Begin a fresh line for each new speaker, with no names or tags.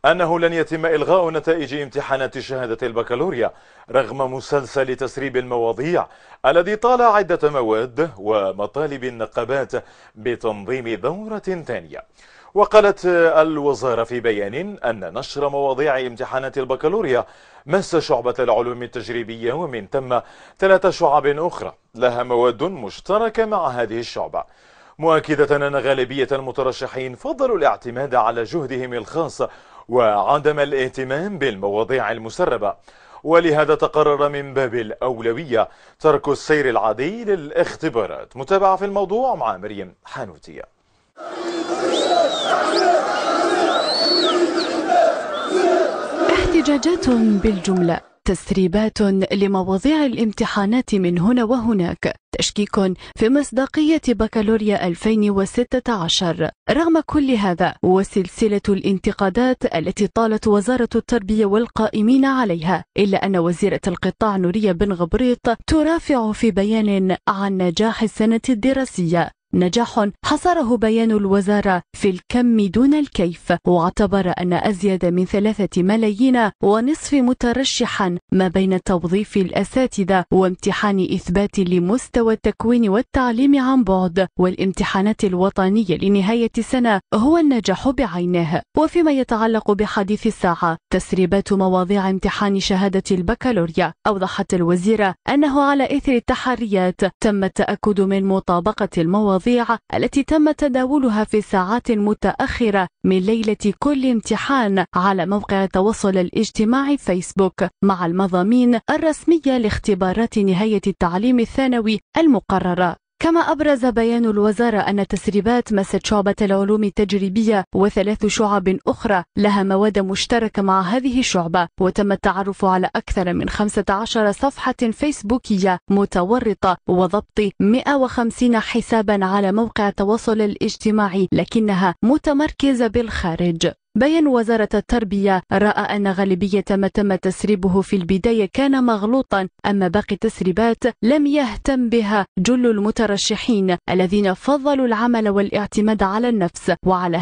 أنه لن يتم إلغاء نتائج امتحانات شهادة البكالوريا رغم مسلسل تسريب المواضيع الذي طال عدة مواد ومطالب النقابات بتنظيم دورة ثانية. وقالت الوزارة في بيان أن نشر مواضيع امتحانات البكالوريا مس شعبة العلوم التجريبية، ومن ثم 3 شعب أخرى لها مواد مشتركة مع هذه الشعبة، مؤكدة أن غالبية المترشحين فضلوا الاعتماد على جهدهم الخاص وعدم الاهتمام بالمواضيع المسربة، ولهذا تقرر من باب الأولوية ترك السير العادي للاختبارات. متابعة في الموضوع مع مريم حانوتية.
احتجاجات بالجملة، تسريبات لمواضيع الامتحانات من هنا وهناك، تشكيك في مصداقية بكالوريا 2016. رغم كل هذا وسلسلة الانتقادات التي طالت وزارة التربية والقائمين عليها، إلا أن وزيرة القطاع نورية بن غبريط ترافع في بيان عن نجاح السنة الدراسية، نجاح حصره بيان الوزارة في الكم دون الكيف، واعتبر أن أزيد من 3 ملايين ونصف مترشحا ما بين توظيف الأساتذة وامتحان إثبات لمستوى التكوين والتعليم عن بعد والامتحانات الوطنية لنهاية السنة هو النجاح بعينه. وفيما يتعلق بحديث الساعة، تسريبات مواضيع امتحان شهادة البكالوريا، أوضحت الوزيرة أنه على إثر التحريات تم التأكد من مطابقة المواضيع التي تم تداولها في الساعات المتأخرة من ليلة كل امتحان على موقع التواصل الاجتماعي فيسبوك مع المضامين الرسمية لاختبارات نهاية التعليم الثانوي المقررة. كما أبرز بيان الوزارة أن تسريبات مست شعبة العلوم التجريبية و3 شعب أخرى لها مواد مشتركة مع هذه الشعبة، وتم التعرف على أكثر من 15 صفحة فيسبوكية متورطة وضبط 150 حسابا على موقع التواصل الاجتماعي لكنها متمركزة بالخارج. بيان وزارة التربية رأى أن غالبية ما تم تسريبه في البداية كان مغلوطا، أما باقي التسريبات لم يهتم بها جل المترشحين الذين فضلوا العمل والاعتماد على النفس وعلى